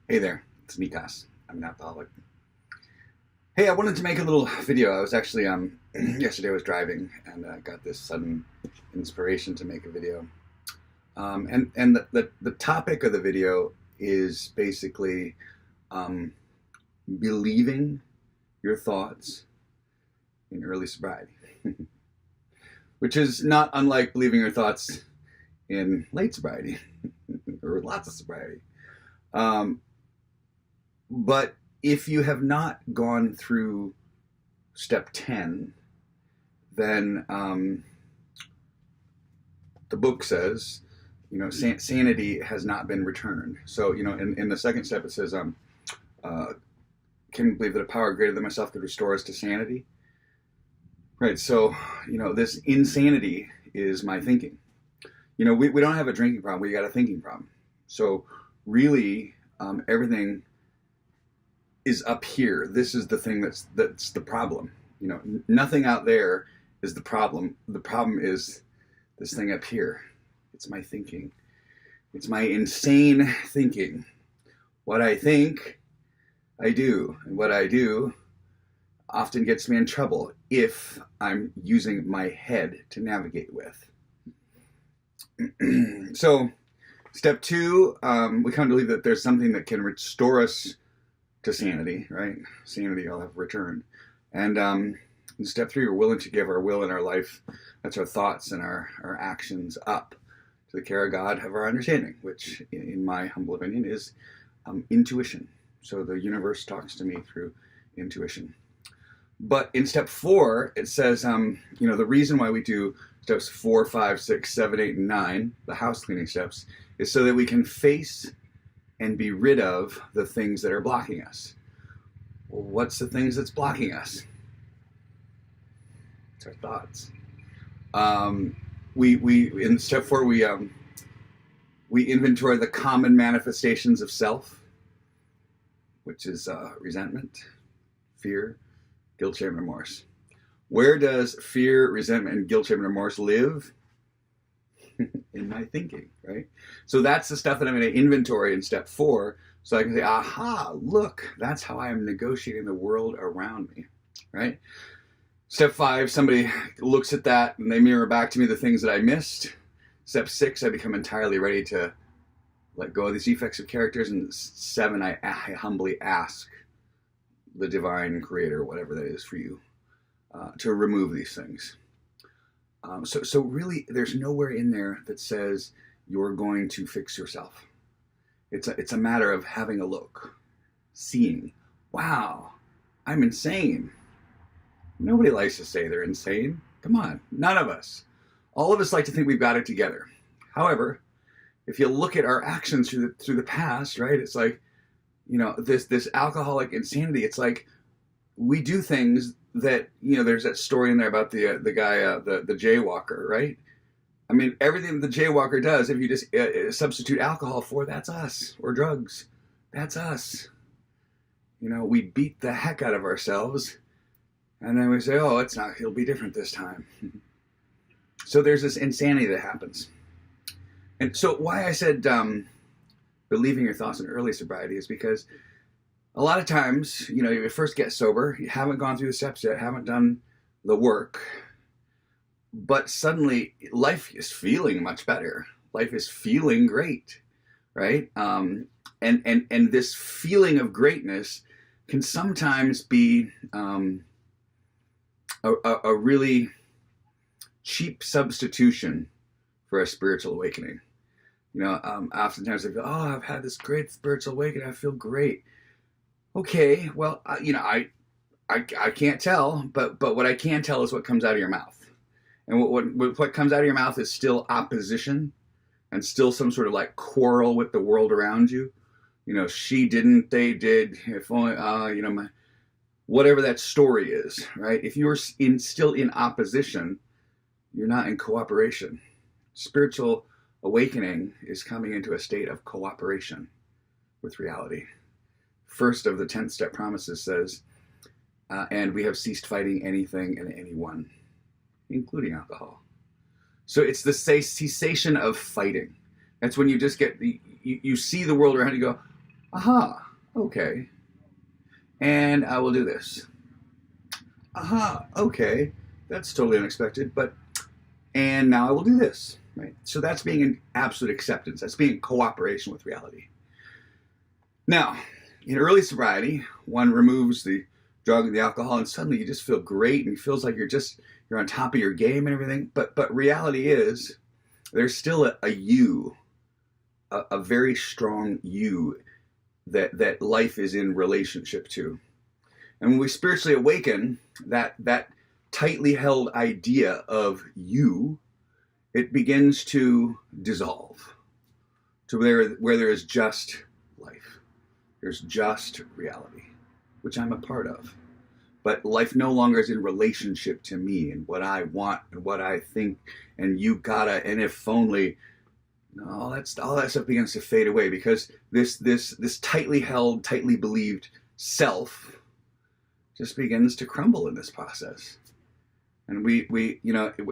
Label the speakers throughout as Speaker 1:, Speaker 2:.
Speaker 1: Hey there, it's Nikas. I'm an alcoholic. Hey, I wanted to make a little video. I was actually yesterday I was driving and got this sudden inspiration to make a video. And the topic of the video is basically um, believing your thoughts in early sobriety, which is not unlike believing your thoughts in late sobriety or lots of sobriety. Um, But if you have not gone through step 10, then the book says, sanity has not been returned. So, in the second step, it says, can you believe that a power greater than myself could restore us to sanity? Right. So, this insanity is my thinking. We don't have a drinking problem. We got a thinking problem. So really, everything is up here. This is the thing that's the problem. Nothing out there is the problem. The problem is this thing up here. It's my thinking. It's my insane thinking. What I think, I do. And what I do often gets me in trouble if I'm using my head to navigate with. So, step 2, we come to believe that there's something that can restore us to sanity, right? Sanity I'll have returned. And in step 3, we're willing to give our will and our life, that's our thoughts and our actions, up to the care of God, of our understanding, which in my humble opinion is intuition. So the universe talks to me through intuition. But in step 4, it says, the reason why we do steps 4, 5, 6, 7, 8, and 9, the house cleaning steps, is so that we can face and be rid of the things that are blocking us. Well, what's the things that's blocking us? It's our thoughts. We in step 4 we inventory the common manifestations of self, which is resentment, fear, guilt, shame, and remorse. Where does fear, resentment, and guilt, shame, and remorse live? In my thinking, right? So that's the stuff that I'm going to inventory in step 4, so I can say, aha, look, that's how I am negotiating the world around me, right? Step 5, somebody looks at that and they mirror back to me the things that I missed. Step 6, I become entirely ready to let go of these defects of characters. And 7, I humbly ask the divine creator, whatever that is for you, to remove these things. So really, there's nowhere in there that says you're going to fix yourself. It's a matter of having a look, seeing, wow, I'm insane. Nobody likes to say they're insane. Come on, none of us. All of us like to think we've got it together. However, if you look at our actions through the past, right, it's like, this alcoholic insanity. It's like we do things that, there's that story in there about the guy, the jaywalker, right? I mean, everything the jaywalker does, if you just substitute alcohol for, that's us, or drugs, that's us. We beat the heck out of ourselves, and then we say, oh, it'll be different this time. So there's this insanity that happens. And so why I said believing your thoughts in early sobriety is because a lot of times, you first get sober, you haven't gone through the steps yet, haven't done the work, but suddenly life is feeling much better. Life is feeling great, right? And this feeling of greatness can sometimes be a really cheap substitution for a spiritual awakening. Oftentimes I feel, oh, I've had this great spiritual awakening, I feel great. Okay, well, I can't tell, but what I can tell is what comes out of your mouth. And what comes out of your mouth is still opposition and still some sort of like quarrel with the world around you. She didn't, they did, if only, whatever that story is, right? If you're still in opposition, you're not in cooperation. Spiritual awakening is coming into a state of cooperation with reality. First of the 10th step promises says, and we have ceased fighting anything and anyone, including alcohol. So it's the cessation of fighting. That's when you just get you see the world around you, go, Aha, okay. And I will do this. Aha, okay. That's totally unexpected, and now I will do this, right? So that's being in absolute acceptance. That's being in cooperation with reality. Now, in early sobriety, one removes the drug and the alcohol, and suddenly you just feel great, and it feels like you're on top of your game and everything. But reality is, there's still a you, a very strong you that life is in relationship to. And when we spiritually awaken, that tightly held idea of you, it begins to dissolve to where there is just life. There's just reality, which I'm a part of. But life no longer is in relationship to me and what I want and what I think and you gotta and if only. All that stuff begins to fade away because this tightly held, tightly believed self just begins to crumble in this process. And we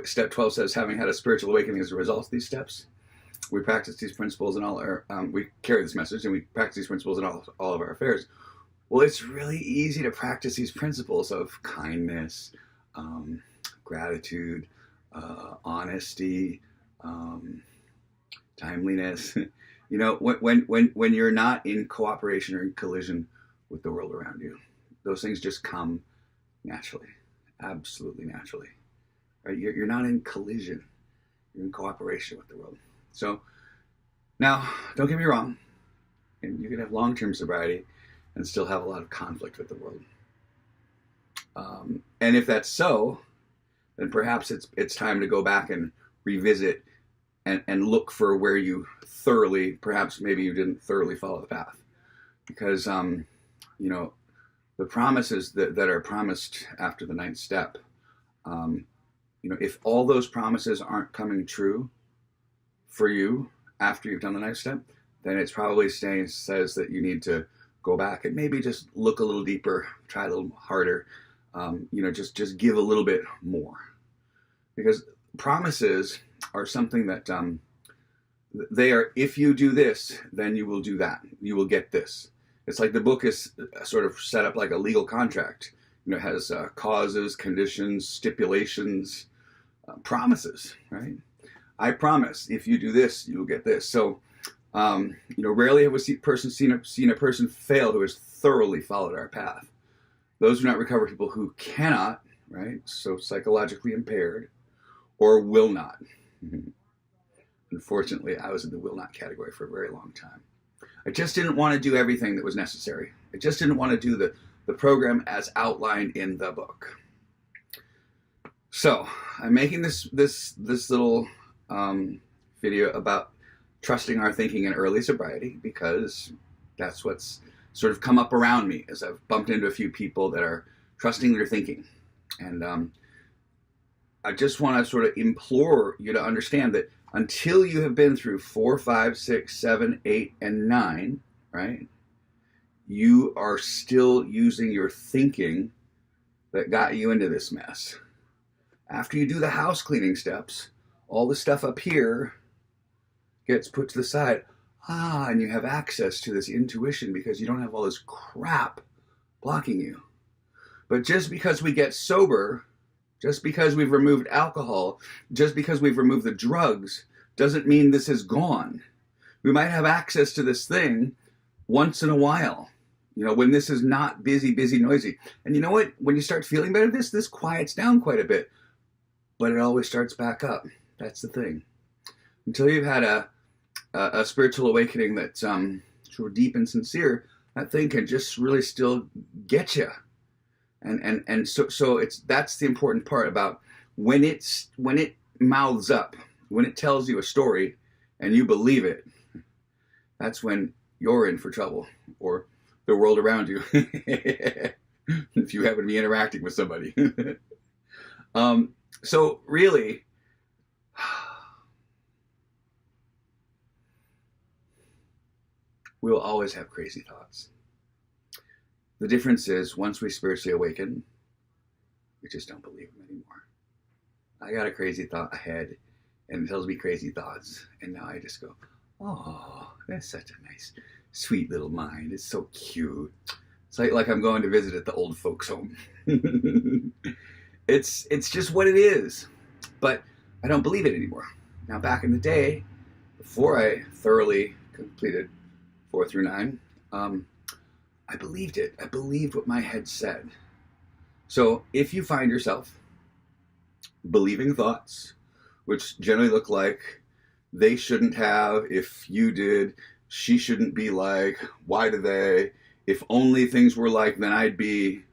Speaker 1: step 12 says, having had a spiritual awakening as a result of these steps, we practice these principles in all our, we carry this message and we practice these principles in all of our affairs. Well, it's really easy to practice these principles of kindness, gratitude, honesty, timeliness. When you're not in cooperation or in collision with the world around you, those things just come naturally, absolutely naturally. Right? You're not in collision. You're in cooperation with the world. So now, don't get me wrong. You can have long-term sobriety and still have a lot of conflict with the world. And if that's so, then perhaps it's time to go back and revisit and look for where you perhaps maybe you didn't thoroughly follow the path. Because, the promises that are promised after the 9th step, if all those promises aren't coming true for you after you've done the 9th step, then it's probably says that you need to go back and maybe just look a little deeper, try a little harder, just give a little bit more. Because promises are something that they are, if you do this, then you will do that. You will get this. It's like the book is sort of set up like a legal contract. It has causes, conditions, stipulations, promises, right? I promise if you do this, you'll get this. So, rarely have we seen a person fail who has thoroughly followed our path. Those do not recover people who cannot, right? So psychologically impaired, or will not. Unfortunately, I was in the will not category for a very long time. I just didn't want to do everything that was necessary. I just didn't want to do the program as outlined in the book. So I'm making this little video about trusting our thinking in early sobriety because that's what's sort of come up around me as I've bumped into a few people that are trusting their thinking. And I just want to sort of implore you to understand that until you have been through 4, 5, 6, 7, 8, and 9, right, you are still using your thinking that got you into this mess. After you do the house cleaning steps, all the stuff up here gets put to the side. And you have access to this intuition because you don't have all this crap blocking you. But just because we get sober, just because we've removed alcohol, just because we've removed the drugs, doesn't mean this is gone. We might have access to this thing once in a while, when this is not busy, noisy. And you know what? When you start feeling better, this quiets down quite a bit. But it always starts back up. That's the thing. Until you've had a spiritual awakening that's sort of deep and sincere, that thing can just really still get you. And so that's the important part about when it mouths up, when it tells you a story and you believe it, that's when you're in for trouble, or the world around you, if you happen to be interacting with somebody. So really, we'll always have crazy thoughts. The difference is, once we spiritually awaken, we just don't believe them anymore. I got a crazy thought ahead, and it tells me crazy thoughts, and now I just go, oh, that's such a nice, Sweet little mind. It's so cute. It's like I'm going to visit at the old folks home. It's just what it is. But I don't believe it anymore. Now, back in the day, before I thoroughly completed 4 through 9, I believed it. I believed what my head said. So if you find yourself believing thoughts, which generally look like they shouldn't have, if you did, she shouldn't be like, why do they, if only things were like, then I'd be,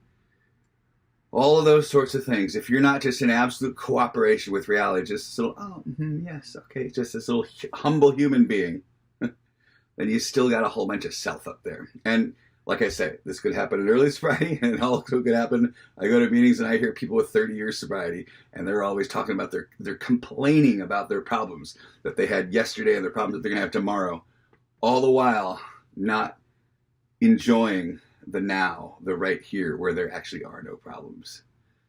Speaker 1: all of those sorts of things. If you're not just in absolute cooperation with reality, just this little, yes, okay, just this little humble human being, then you still got a whole bunch of self up there. And like I say, this could happen in early sobriety, and it also could happen, I go to meetings and I hear people with 30 years sobriety, and they're always talking about they're complaining about their problems that they had yesterday and their problems that they're going to have tomorrow, all the while not enjoying the now, the right here, where there actually are no problems.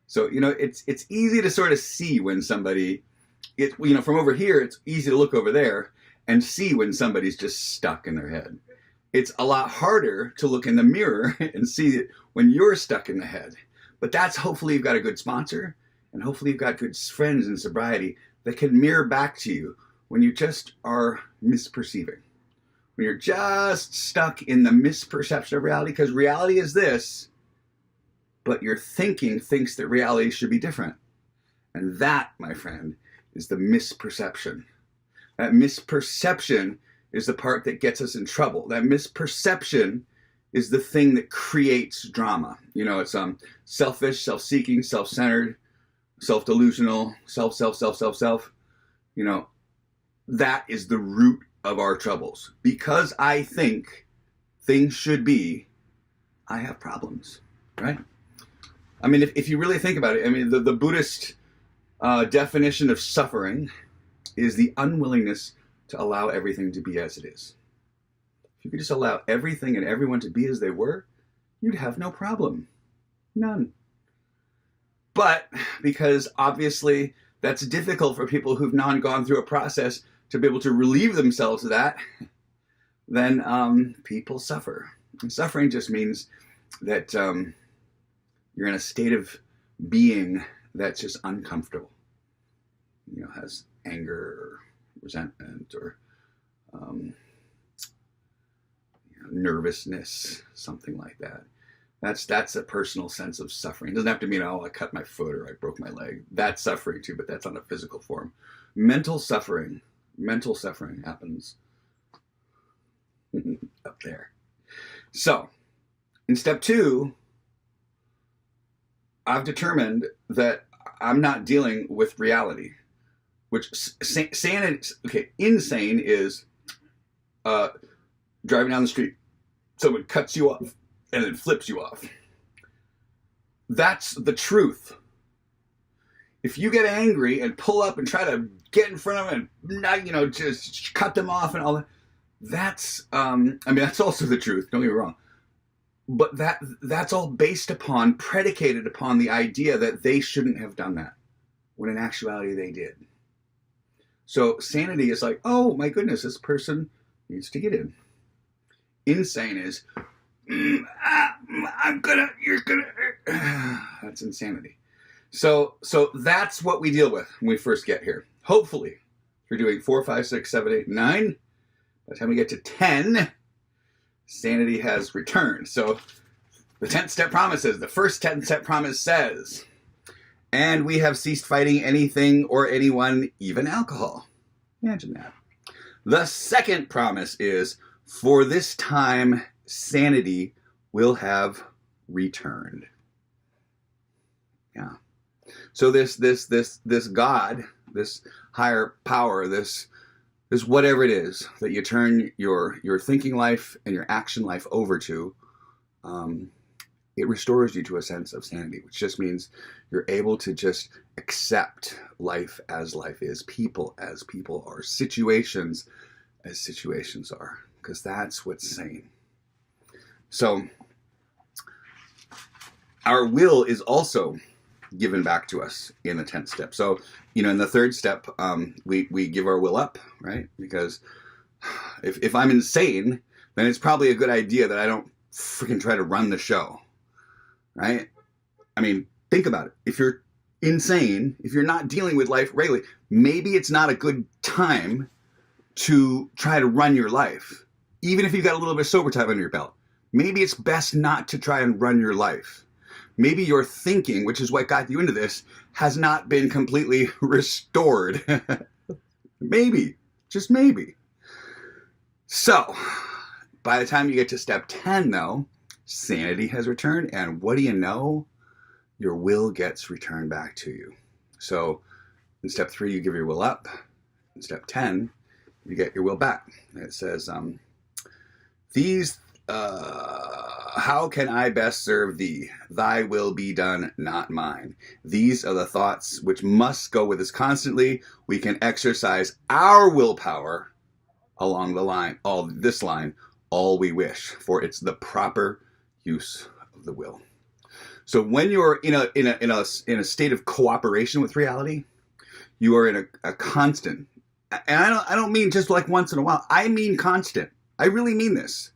Speaker 1: So, it's easy to sort of see when somebody, from over here, it's easy to look over there and see when somebody's just stuck in their head. It's a lot harder to look in the mirror and see it when you're stuck in the head. But that's, hopefully you've got a good sponsor, and hopefully you've got good friends in sobriety that can mirror back to you when you just are misperceiving. When you're just stuck in the misperception of reality, because reality is this, but your thinking thinks that reality should be different. And that, my friend, is the misperception. That misperception is the part that gets us in trouble. That misperception is the thing that creates drama. It's selfish, self-seeking, self-centered, self-delusional, self. That is the root of our troubles. Because I think things should be, I have problems, right? I mean, if you really think about it, the Buddhist definition of suffering is the unwillingness to allow everything to be as it is. If you could just allow everything and everyone to be as they were, you'd have no problem. None. But because obviously that's difficult for people who've not gone through a process to be able to relieve themselves of that, then people suffer. And suffering just means that you're in a state of being that's just uncomfortable. Has anger or resentment or nervousness, something like that. That's a personal sense of suffering. It doesn't have to mean, I cut my foot or I broke my leg. That's suffering too, but that's on a physical form. Mental suffering happens up there. So, in step 2, I've determined that I'm not dealing with reality. Which insane is driving down the street, someone cuts you off and then flips you off. That's the truth. If you get angry and pull up and try to get in front of them and just cut them off and all that, that's that's also the truth. Don't get me wrong, but that's all predicated upon the idea that they shouldn't have done that, when in actuality they did. So sanity is like, oh my goodness, this person needs to get in. Insane is, you're gonna. That's insanity. So that's what we deal with when we first get here. Hopefully, if you're doing 4, 5, 6, 7, 8, 9, by the time we get to 10, sanity has returned. So the 10th step promises, the first 10th step promise says, and we have ceased fighting anything or anyone, even alcohol. Imagine that. The second promise is, for this time, sanity will have returned. Yeah. So this God, this higher power, this whatever it is that you turn your thinking life and your action life over to, it restores you to a sense of sanity, which just means you're able to just accept life as life is, people as people are, situations as situations are, because that's what's sane. So our will is also given back to us in the 10th step. So, in the 3rd step, we give our will up, right? Because if I'm insane, then it's probably a good idea that I don't freaking try to run the show, right? I mean, think about it. If you're insane, if you're not dealing with life regularly, maybe it's not a good time to try to run your life. Even if you've got a little bit of sober time under your belt, maybe it's best not to try and run your life. Maybe your thinking, which is what got you into this, has not been completely restored. Maybe, just maybe. So, by the time you get to step 10, though, sanity has returned, and what do you know? Your will gets returned back to you. So, in step 3, you give your will up. In step 10, you get your will back. And it says, how can I best serve thee? Thy will be done, not mine. These are the thoughts which must go with us constantly. We can exercise our willpower along the line, all we wish, for it's the proper use of the will. So when you're in a state of cooperation with reality, you are in a constant, and I don't mean just like once in a while. I mean constant. I really mean this.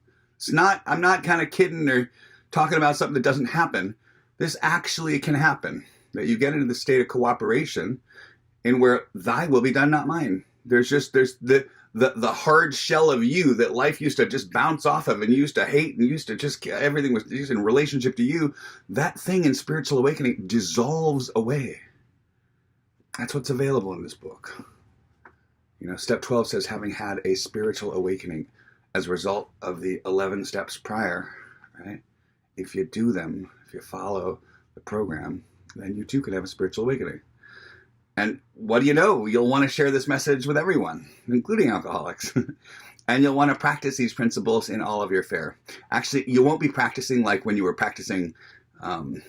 Speaker 1: I'm not kind of kidding or talking about something that doesn't happen. This actually can happen. That you get into the state of cooperation, in where thy will be done, not mine. There's the hard shell of you that life used to just bounce off of, and you used to hate, and used to just, everything was just in relationship to you. That thing in spiritual awakening dissolves away. That's what's available in this book. Step 12 says, having had a spiritual awakening as a result of the 11 steps prior, right? If you do them, if you follow the program, then you too can have a spiritual awakening. And what do you know? You'll want to share this message with everyone, including alcoholics. And you'll want to practice these principles in all of your fare. Actually, you won't be practicing like when you were practicing when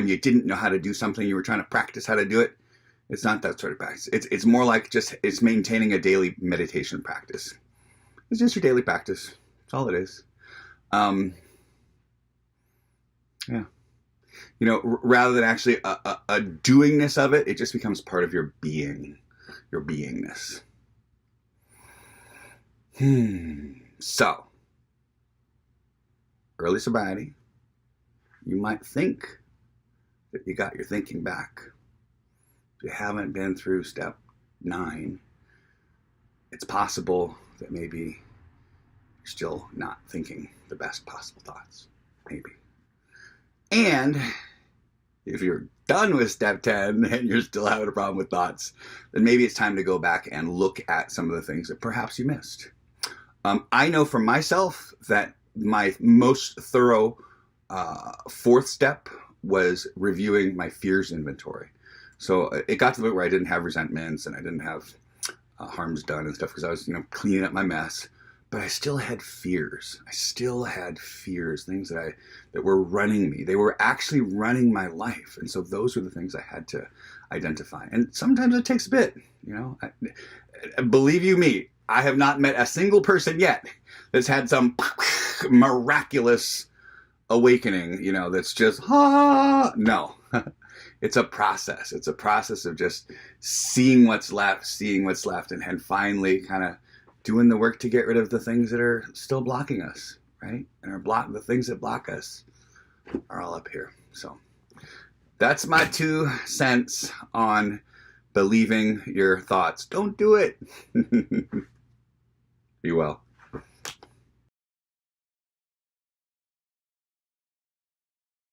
Speaker 1: you didn't know how to do something, you were trying to practice how to do it. It's not that sort of practice. It's more like it's maintaining a daily meditation practice. It's just your daily practice. That's all it is. Yeah. Rather than actually a doingness of it, it just becomes part of your being, your beingness. So, early sobriety, you might think that you got your thinking back. If you haven't been through step 9, it's possible that maybe you're still not thinking the best possible thoughts. Maybe. And if you're done with step 10 and you're still having a problem with thoughts, then maybe it's time to go back and look at some of the things that perhaps you missed. I know for myself that my most thorough 4th step was reviewing my fears inventory. So it got to the point where I didn't have resentments and I didn't have harms done and stuff, because I was, cleaning up my mess. But I still had fears. Things that were running me. They were actually running my life. And so those were the things I had to identify. And sometimes it takes a bit, Believe you me, I have not met a single person yet that's had some miraculous awakening, that's just, no. It's a process. It's a process of just seeing what's left, and finally kind of doing the work to get rid of the things that are still blocking us, right? And the things that block us are all up here. So that's my 2 cents on believing your thoughts. Don't do it. Be well.